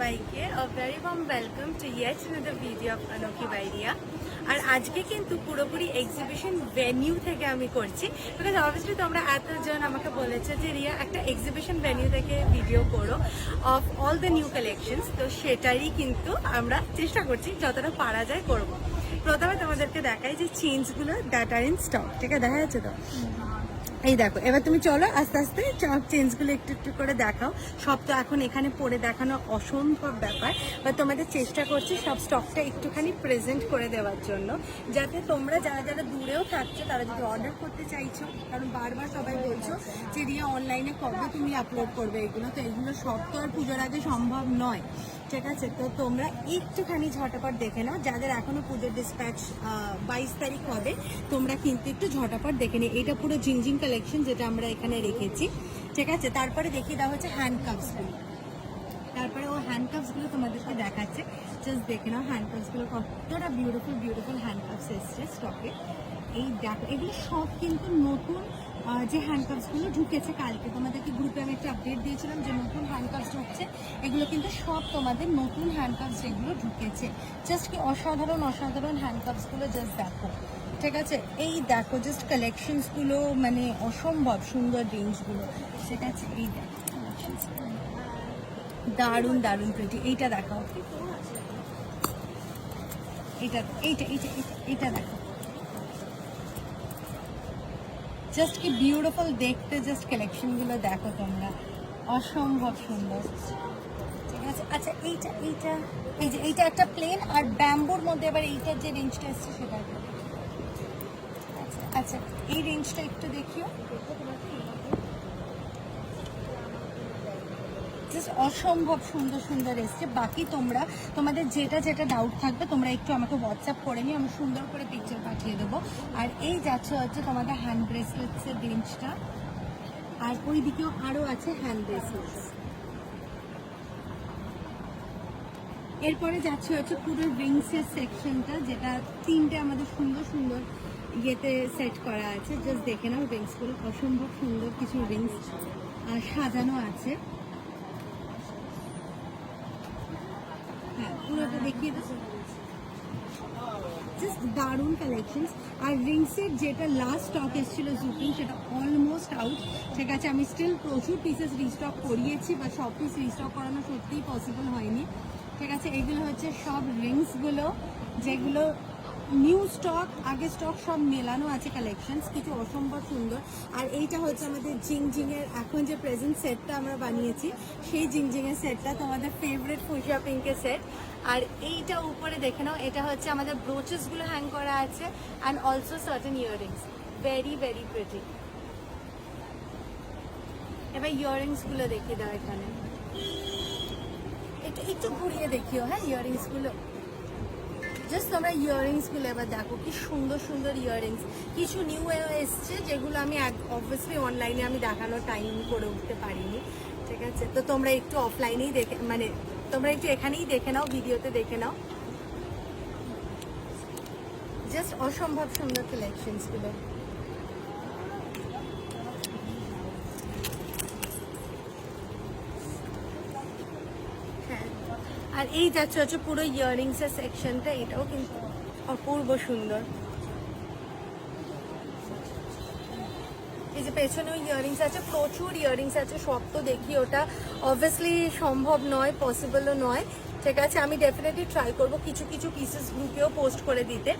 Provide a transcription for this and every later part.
সবাইকে a very warm welcome to yet another video of Anokhi by Riya। আর আজকে কিন্তু পুরোপুরি এক্সিবিশন ভেনিউ থেকে আমি করছি, বিকজ অবভিয়াসলি তোমরা এতজন আমাকে বলেছে যে রিয়া একটা এক্সিবিশন ভেনিউ থেকে ভিডিও করো of all the new collections. তো সেটারই কিন্তু আমরা চেষ্টা করছি যতটা পারা যায় করব। প্রথমে তোমাদেরকে দেখাই যে চেঞ্জগুলো দ্যাট আর ইন স্টক, ঠিক আছে? দেখা যাচ্ছে তো? এই দেখো, এবার তুমি চলো আস্তে আস্তে চেঞ্জগুলো একটু একটু করে দেখাও। সব তো এখন এখানে পরে দেখানো অসম্ভব ব্যাপার, বা তোমাদের চেষ্টা করছি সব স্টকটা একটুখানি প্রেজেন্ট করে দেওয়ার জন্য, যাতে তোমরা যারা যারা দূরেও থাকছো তারা যদি অর্ডার করতে চাইছো, কারণ বারবার সবাই বলছো যে রিয়া অনলাইনে কবে তুমি আপলোড করবে এগুলো, তো এগুলো সব তো আর পুজোর আগে সম্ভব নয়, ঠিক আছে? তো তোমরা একটুখানি ঝটাপট দেখে নাও, যাদের এখনো পুজোর ডিসপ্যাচ 22 তারিখ হবে তোমরা কিন্তু একটু ঝটাপট দেখে নিই। এটা পুরো জিংজিং কালেকশন যেটা আমরা এখানে রেখেছি, ঠিক আছে? তারপরে দেখিয়ে দেওয়া হচ্ছে হ্যান্ডকাপসগুলো, তারপরে ও হ্যান্ডকাপসগুলো তোমাদেরকে দেখাচ্ছে, জাস্ট দেখে নাও হ্যান্ডকাপসগুলো কতটা বিউটিফুল বিউটিফুল হ্যান্ডকাপস এসছে স্টকে। এই দেখো, এগুলো সব কিন্তু নতুন যে হ্যান্ডকাপসগুলো ঢুকেছে, কালকে তোমাদেরকে গ্রুপে আমি একটা আপডেট দিয়েছিলাম যে নতুন হ্যান্ডকাপস ঢুকছে, এগুলো কিন্তু সব তোমাদের নতুন হ্যান্ডকাপস যেগুলো ঢুকেছে। জাস্ট কি অসাধারণ অসাধারণ হ্যান্ডকাপসগুলো জাস্ট দেখো, ঠিক আছে? এই দেখো জাস্ট কালেকশনসগুলো, মানে অসম্ভব সুন্দর রেঞ্জগুলো, ঠিক আছে? এই দেখো দারুণ দারুণ প্রিটি। এইটা দেখাও, এইটা এইটা এইটা এইটা দেখো, জাস্ট কি বিউটিফুল দেখতে, জাস্ট কালেকশনগুলো দেখো তোমরা, অসম্ভব সুন্দর, ঠিক আছে? আচ্ছা এইটা এইটা এই যে এইটা একটা প্লেন আর ব্যাম্বুর মধ্যে, এবার এইটার যে রেঞ্জটা এসছে সেটা আচ্ছা আচ্ছা এই রেঞ্জটা একটু দেখিও, জাস্ট অসম্ভব সুন্দর সুন্দর এসছে। বাকি তোমরা তোমাদের যেটা যেটা ডাউট থাকবে তোমরা একটু আমাকে হোয়াটসঅ্যাপ করে নিও, আমি সুন্দর করে পিকচার পাঠিয়ে দেবো। আর এই যাচ্ছে হচ্ছে তোমাদের হ্যান্ড ব্রেসলেটসের রেঞ্জটা, আর ওই দিকেও আরও আছে হ্যান্ড ব্রেসলেটস। এরপরে যাচ্ছে হচ্ছে পুরো রিংসের সেকশনটা, যেটা তিনটে আমাদের সুন্দর সুন্দর ইয়েতে সেট করা আছে, জাস্ট দেখে নাও রিংসগুলো, অসম্ভব সুন্দর কিছু রিংস সাজানো আছে। হ্যাঁ পুরোটা দেখিয়ে দেবো, জাস্ট দারুণ কালেকশনস। আর রিংসের যেটা লাস্ট স্টক এসেছিল জুকিং, সেটা অলমোস্ট আউট, ঠিক আছে? আমি স্টিল প্রচুর পিসেস রিস্টক করিয়েছি, বা সব পিস রিস্টক করানো সত্যিই পসিবল হয়নি, ঠিক আছে? এগুলো হচ্ছে সব রিংসগুলো যেগুলো নিউ স্টক, আগে স্টক সব মেলানো আছে কালেকশনস, কিছু অসম্ভব সুন্দর। আর এইটা হচ্ছে আমাদের জিংজিংয়ের এখন যে প্রেজেন্ট সেটটা আমরা বানিয়েছি, সেই জিংজিংয়ের সেটটা, তোমাদের ফেভারিট ফুশিয়া পিঙ্কের সেট। আর এইটা উপরে দেখে নাও, এটা হচ্ছে আমাদের ব্রোচেসগুলো হ্যাং করা আছে, and also certain earrings, very very pretty. এবার ইয়াররিংসগুলো দেখিয়ে দাও, এখানে এটা একটু ঘুরিয়ে দেখিও, হ্যাঁ ইয়াররিংসগুলো, জাস্ট তোমরা ইয়াররিংসগুলো এবার দেখো কি সুন্দর সুন্দর ইয়াররিংস। কিছু নিউ এসছে যেগুলো আমি অবভিয়াসলি অনলাইনে আমি দেখানোর টাইম করে উঠতে পারিনি, ঠিক আছে? তো তোমরা একটু অফলাইনেই দেখে, মানে তোমরা একটু এখানেই দেখে নাও, ভিডিওতে দেখে নাও, জাস্ট অসম্ভব সুন্দর কালেকশনসগুলো। হ্যাঁ, আর এই যাচ্ছে হচ্ছে পুরো ইয়াররিংসের সেকশনটা, এটাও কিন্তু অপূর্ব সুন্দর। এই যে পেছনেও ইয়াররিংস আছে, প্রচুর ইয়াররিংস আছে, সব তো দেখি ওটা অবভিয়াসলি সম্ভব নয়, পসিবলও নয়, ঠিক আছে? আমি ডেফিনেটলি ট্রাই করব কিছু কিছু পিসেস গ্রুপেও পোস্ট করে দিতে,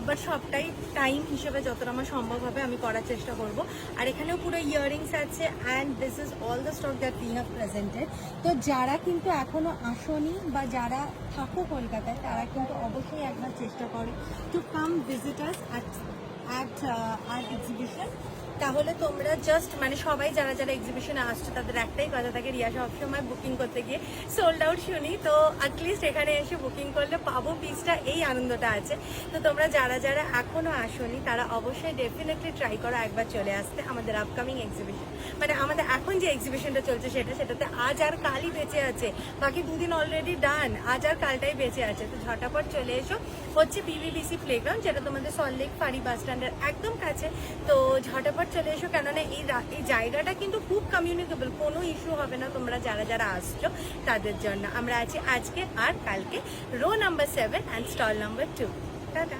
বাট সবটাই টাইম হিসেবে যতটা আমার সম্ভব হবে আমি করার চেষ্টা করব। আর এখানেও পুরো ইয়াররিংস আছে, and this is all the stock that we have presented. তো যারা কিন্তু এখনও আসনি বা যারা থাকো কলকাতায়, তারা কিন্তু অবশ্যই একবার চেষ্টা করো to come visitors at our exhibition. তাহলে তোমরা জাস্ট মানে সবাই যারা যারা এক্সিবিশনে আসছে তাদের একটাই কথা থাকে, রিয়া সবসময় বুকিং করতে গিয়ে সোল্ড আউট শুনি, তো অ্যাটলিস্ট এখানে এসে বুকিং করলে পাবো পিসটা, এই আনন্দটা আছে। তো তোমরা যারা যারা এখনও আসনি তারা অবশ্যই ডেফিনেটলি ট্রাই করো একবার চলে আসতে আমাদের আপকামিং এক্সিবিশন, মানে আমাদের এখন যে এক্সিবিশনটা চলছে সেটাতে আজ আর কালই বেঁচে আছে, বাকি দুদিন অলরেডি ডান, আজ আর কালটাই বেঁচে আছে। তো ঝটাপট চলে এসো, হচ্ছে বিবিবিসি প্লেগ্রাউন্ড, যেটা তোমাদের সল্টলেক ফাঁড়ি বাস স্ট্যান্ডের একদম কাছে। তো ঝটাপট ঝটপট চলে এসো, কেননা এই জায়গাটা কিন্তু খুব কমিউনিকেবল, কোনো ইস্যু হবে না তোমরা যারা যারা আসছো তাদের জন্য। আমরা আছি আজকে আর কালকে row number 7 and stall number 2। Tata.